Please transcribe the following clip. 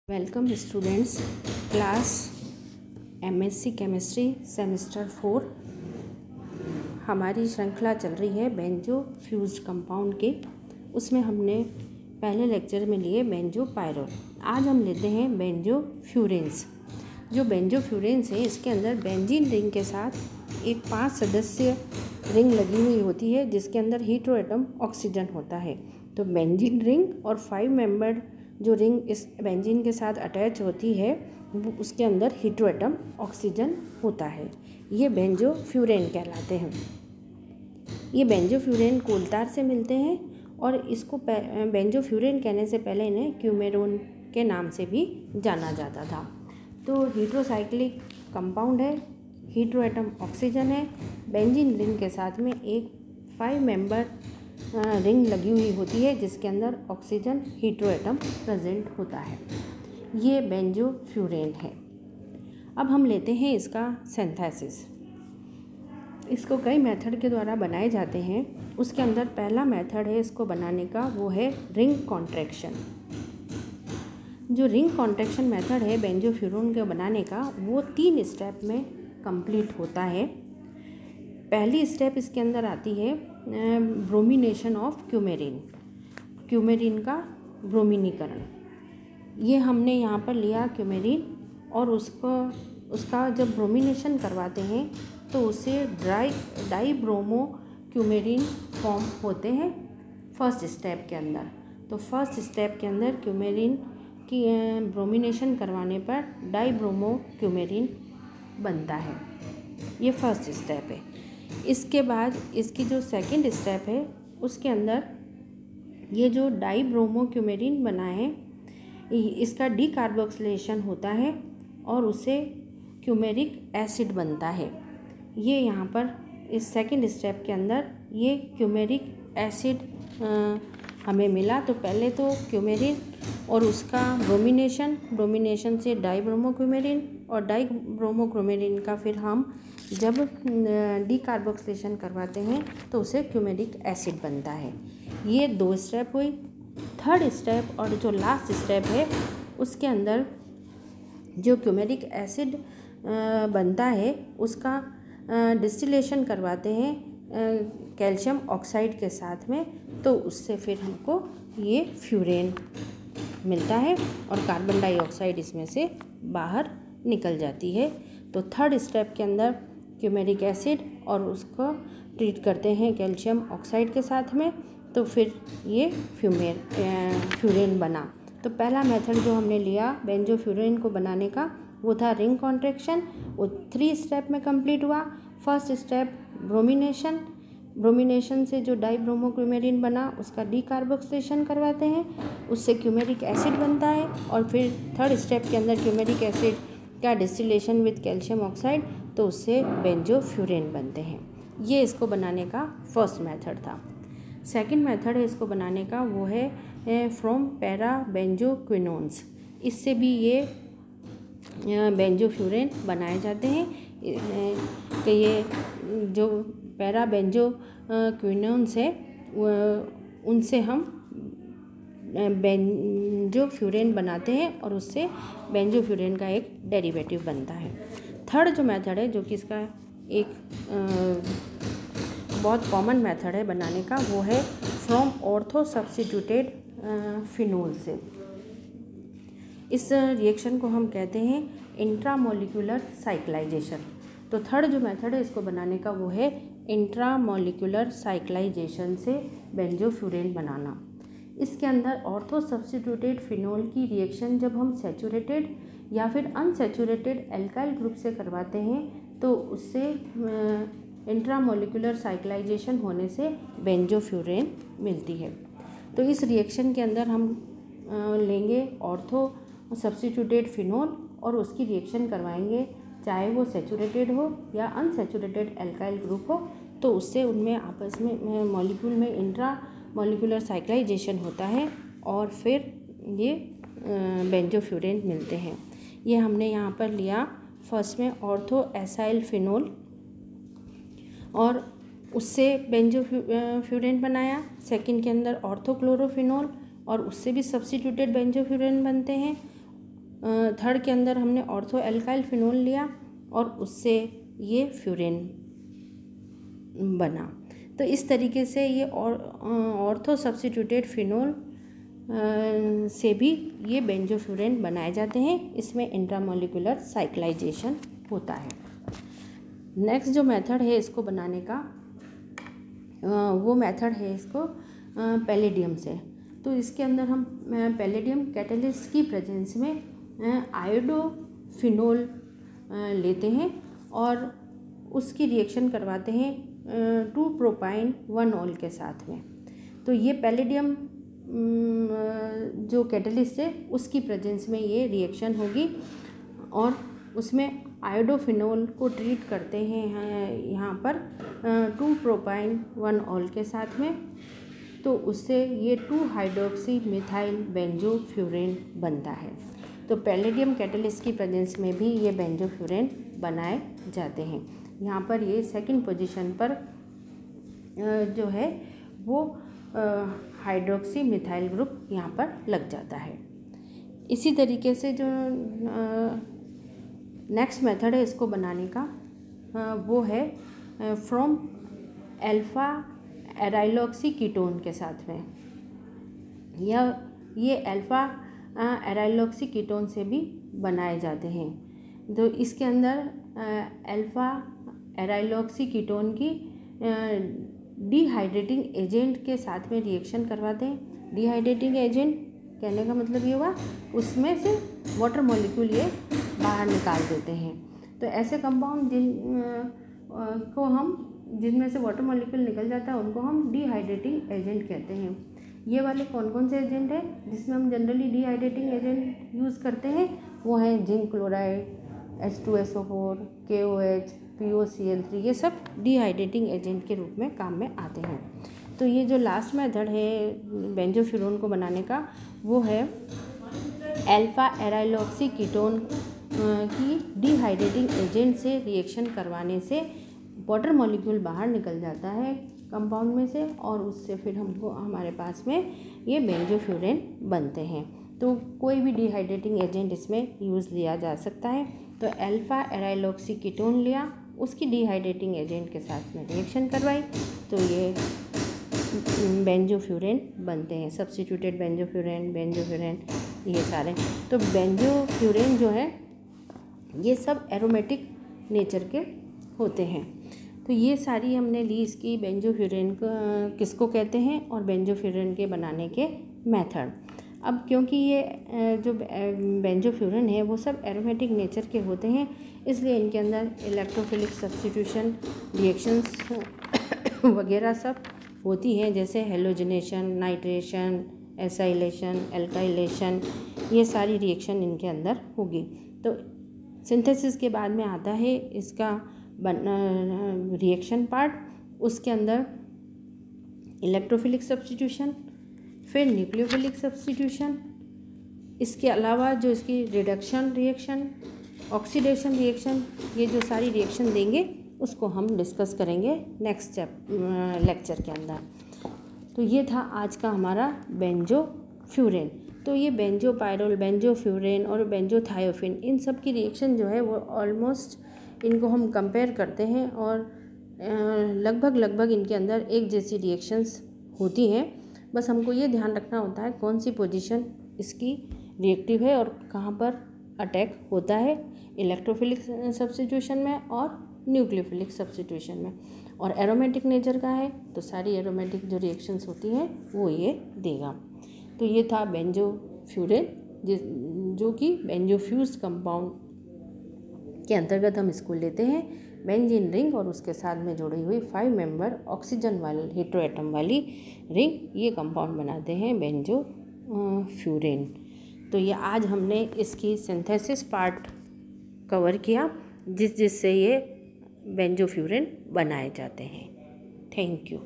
Welcome students, class MSc chemistry semester 4। हमारी श्रृंखला चल रही है बेंजो फ्यूज्ड कंपाउंड के। उसमें हमने पहले लेक्चर में लिए बेंजो पायरोल। आज हम लेते हैं बेंजो फ्यूरेंस। जो बेंजो फ्यूरेंस है, इसके अंदर बेंजीन रिंग के साथ एक 5 सदस्य रिंग लगी हुई होती है, जिसके अंदर हीटेरो एटम ऑक्सीजन होता है। तो बेंजीन रिंग और 5 मेंबर्ड जो रिंग इस बेंजीन के साथ अटैच होती है, उसके अंदर हीटेरो एटम ऑक्सीजन होता है। ये बेंजो फ्यूरेन कहलाते हैं। ये बेंजो फ्यूरेन कोल तार से मिलते हैं और इसको बेंजो फ्यूरेन कहने से पहले इन्हें क्यूमेरोन के नाम से भी जाना जाता था। तो हीटेरोसाइक्लिक कंपाउंड है, हीटेरो एटम ऑक्सीजन है। बेंजीन रिंग के साथ में एक 5 मेंबर रिंग लगी हुई होती है, जिसके अंदर ऑक्सीजन हीटेरो एटम प्रेजेंट होता है। ये बेंजो फ्यूरेन है। अब हम लेते हैं इसका सिंथेसिस। इसको कई मेथड के द्वारा बनाए जाते हैं। उसके अंदर पहला मेथड है इसको बनाने का, वो है रिंग कॉन्ट्रैक्शन। जो रिंग कॉन्ट्रैक्शन मेथड है बेंजो फ्यूरेन के बनाने का, वो 3 स्टेप में कंप्लीट होता है। पहली स्टेप इसके अंदर आती है ब्रोमिनेशन ऑफ क्यूमेरिन, क्यूमेरिन का ब्रोमिनीकरण। ये हमने यहाँ पर लिया क्यूमेरिन, और उसका जब ब्रोमिनेशन करवाते हैं तो उससे डाईब्रोमो क्यूमेरिन फॉर्म होते हैं फर्स्ट स्टेप के अंदर। तो फर्स्ट स्टेप के अंदर क्यूमेरिन की ब्रोमिनेशन करवाने पर डाईब्रोमो क्यूमेरिन बनता है। ये फर्स्ट स्टेप है। इसके बाद इसकी जो सेकंड स्टेप है, उसके अंदर ये जो डाईब्रोमो क्यूमेरिन बना है, इसका डीकार्बोक्सिलेशन होता है और उससे क्यूमेरिक एसिड बनता है। ये यहाँ पर इस सेकंड स्टेप के अंदर ये क्यूमेरिक एसिड हमें मिला। तो पहले तो क्यूमेरिन और उसका ब्रोमिनेशन से डाईब्रोमो क्यूमेरिन, और डाईब्रोमो क्यूमेरिन का फिर हम जब डीकार्बोक्सिलेशन करवाते हैं तो उसे क्यूमेरिक एसिड बनता है। ये 2 स्टेप हुई। थर्ड स्टेप और जो लास्ट स्टेप है, उसके अंदर जो क्यूमेरिक एसिड बनता है उसका डिस्टिलेशन करवाते हैं कैल्शियम ऑक्साइड के साथ में। तो उससे फिर हमको ये फ्यूरेन मिलता है और कार्बन डाइऑक्साइड इसमें से बाहर निकल जाती है। तो थर्ड स्टेप के अंदर क्यूमेरिक एसिड और उसको ट्रीट करते हैं कैल्शियम ऑक्साइड के साथ में, तो फिर ये फ्यूरेन बना। तो पहला मेथड जो हमने लिया बेंजो फ्यूरेन को बनाने का, वो था रिंग कॉन्ट्रैक्शन। वो 3 स्टेप में कंप्लीट हुआ। फर्स्ट स्टेप ब्रोमिनेशन से जो डाईब्रोमो क्यूमेरिन बना, उसका डीकार्बोक्सिलेशन करवाते हैं, उससे क्यूमेरिक एसिड बनता है। और फिर थर्ड स्टेप के अंदर क्यूमेरिक एसिड का डिस्टिलेशन विद कैल्शियम ऑक्साइड, तो उससे बेंजो फ्यूरेन बनते हैं। ये इसको बनाने का फर्स्ट मेथड था। सेकंड मेथड है इसको बनाने का, वो है फ्रॉम पैरा बेंजो क्विनोन्स। इससे भी ये बेंजो फ्यूरेन बनाए जाते हैं। कि ये जो पैरा बेंजो क्विनोन्स है, उनसे हम बेंजो फ्यूरेन बनाते हैं और उससे बेंजो फ्यूरेन का एक डेरिवेटिव बनता है। थर्ड जो मेथड है, जो कि इसका एक बहुत कॉमन मेथड है बनाने का, वो है फ्रॉम ऑर्थो सब्स्टिट्यूटेड फिनोल से। इस रिएक्शन को हम कहते हैं इंट्रामोलिकुलर साइक्लाइजेशन। तो थर्ड जो मेथड है इसको बनाने का, वो है इंट्रामोलिकुलर साइक्लाइजेशन से बेंजो फ्यूरेन बनाना। इसके अंदर ऑर्थो सब्स्टिट्यूटेड फिनोल की रिएक्शन जब हम सैचुरेटेड या फिर अनसैचुरेटेड एल्काइल ग्रुप से करवाते हैं, तो उससे इंट्रामोलिकुलर साइक्लाइजेशन होने से बेंजो फ्यूरेन मिलती है। तो इस रिएक्शन के अंदर हम लेंगे ऑर्थो सब्स्टिट्यूटेड फिनोल और उसकी रिएक्शन करवाएंगे, चाहे वो सैचुरेटेड हो या अनसैचुरेटेड एल्काइल ग्रुप हो। तो उससे उनमें आपस में मॉलिक्यूल में इंट्रामोलिकुलर साइक्लाइजेशन होता है और फिर ये बेंजो फ्यूरेन मिलते हैं। ये हमने यहाँ पर लिया फर्स्ट में ऑर्थो एसाइल फिनोल और उससे बेंजो फ्यूरेन बनाया। सेकंड के अंदर ऑर्थो क्लोरोफिनोल और उससे भी सब्स्टिट्यूटेड बेंजो फ्यूरेन बनते हैं। थर्ड के अंदर हमने ऑर्थो एल्काइल फिनोल लिया और उससे ये फ्यूरेन बना। तो इस तरीके से ये ऑर्थो सब्स्टिट्यूटेड फिनोल से भी ये बेंजोफ्यूरेन बनाए जाते हैं। इसमें इंट्रामोलिकुलर साइक्लाइजेशन होता है। नेक्स्ट जो मेथड है इसको बनाने का वो मेथड है इसको पैलेडियम से। तो इसके अंदर हम पैलेडियम कैटलिस्ट की प्रेजेंस में आयोडोफिनोल लेते हैं और उसकी रिएक्शन करवाते हैं 2 प्रोपाइन 1 ऑल के साथ में। तो ये पैलेडियम जो कैटलिस्ट है उसकी प्रेजेंस में ये रिएक्शन होगी और उसमें आयोडोफिनोल को ट्रीट करते हैं यहाँ पर 2 प्रोपाइन 1 ऑल के साथ में। तो उससे ये 2 हाइड्रोक्सी मिथाइल बेंजोफ्यूरेन बनता है। तो पैलेडियम कैटलिस्ट की प्रेजेंस में भी ये बेंजोफ्यूरेन बनाए जाते हैं। यहाँ पर ये सेकंड पोजीशन पर जो है वो हाइड्रोक्सी मिथाइल ग्रुप यहाँ पर लग जाता है। इसी तरीके से जो नेक्स्ट मेथड है इसको बनाने का वो है फ्रॉम अल्फा एराइलॉक्सी कीटोन के साथ में। ये अल्फा एराइलॉक्सी कीटोन से भी बनाए जाते हैं। तो इसके अंदर अल्फा एराइलॉक्सी कीटोन की डिहाइड्रेटिंग एजेंट के साथ में रिएक्शन करवाते हैं। डिहाइड्रेटिंग एजेंट कहने का मतलब ये हुआ उसमें से वाटर मॉलिक्यूल ये बाहर निकाल देते हैं। तो ऐसे कंपाउंड जिनमें से वाटर मॉलिक्यूल निकल जाता है उनको हम डिहाइड्रेटिंग एजेंट कहते हैं। ये वाले कौन कौन से एजेंट हैं जिसमें हम जनरली डिहाइड्रेटिंग एजेंट यूज़ करते हैं? वो हैं zinc chloride, H2SO4, KOH, POCl3, ये सब डिहाइड्रेटिंग एजेंट के रूप में काम में आते हैं। तो ये जो लास्ट मेथड है बेंजोफ्यूरेन को बनाने का वो है अल्फा एराइलॉक्सी कीटोन की डिहाइड्रेटिंग एजेंट से रिएक्शन करवाने से वाटर मॉलिक्यूल बाहर निकल जाता है कंपाउंड में से और उससे फिर हमको हमारे पास में ये बेंजोफ्यूरेन बनते हैं। तो कोई भी डिहाइड्रेटिंग एजेंट इसमें यूज़ लिया जा सकता है। तो अल्फा एराइलॉक्सी कीटोन लिया, उसकी डिहाइड्रेटिंग एजेंट के साथ में रिएक्शन करवाई तो ये बेंजोफ्यूरेन बनते हैं। सब्स्टिट्यूटेड बेंजोफ्यूरेन ये सारे। तो बेंजोफ्यूरेन जो है ये सब एरोमेटिक नेचर के होते हैं। तो ये सारी हमने ली इसकी बेंजोफ्यूरेन किसको कहते हैं और बेंजोफ्यूरेन के बनाने के मेथड। अब क्योंकि ये जो बेंजोफ्यूरेन है वो सब एरोमेटिक नेचर के होते हैं इसलिए इनके अंदर इलेक्ट्रोफिलिक सब्स्टिट्यूशन रिएक्शंस वगैरह सब होती हैं, जैसे हेलोजनेशन, नाइट्रेशन, एसाइलेशन, एल्काइलेशन, ये सारी रिएक्शन इनके अंदर होगी। तो सिंथेसिस के बाद में आता है इसका रिएक्शन पार्ट, उसके अंदर इलेक्ट्रोफिलिक सब्स्टिट्यूशन, फिर न्यूक्लियोफिलिक सब्स्टिट्यूशन, इसके अलावा जो इसकी रिडक्शन रिएक्शन, ऑक्सीडेशन रिएक्शन, ये जो सारी रिएक्शन देंगे उसको हम डिस्कस करेंगे नेक्स्ट लेक्चर के अंदर। तो ये था आज का हमारा बेंजोफ्यूरेन। तो ये बेंजोपायरोल, बेंजोफ्यूरेन और बेंजोथायोफिन इन सब की रिएक्शन जो है वो ऑलमोस्ट इनको हम कंपेयर करते हैं और लगभग इनके अंदर एक जैसी रिएक्शंस होती हैं। बस हमको ये ध्यान रखना होता है कौन सी पोजीशन इसकी रिएक्टिव है और कहाँ पर अटैक होता है, इलेक्ट्रोफिलिक सब्स्टिट्यूशन में और न्यूक्लियोफिलिक सब्स्टिट्यूशन में। और एरोमेटिक नेचर का है तो सारी एरोमेटिक जो रिएक्शंस होती हैं वो ये देगा। तो ये था बेंजोफ्यूरेन जो कि बेंजोफ्यूज कंपाउंड के अंतर्गत हम इसको लेते हैं। बेंजीन रिंग और उसके साथ में जुड़ी हुई 5 मेंबर ऑक्सीजन वाली हेटेरोएटम वाली रिंग, ये कंपाउंड बनाते हैं बेंजोफ्यूरेन। तो ये आज हमने इसकी सिंथेसिस पार्ट कवर किया जिससे ये बेंजोफ्यूरेन बनाए जाते हैं। Thank you.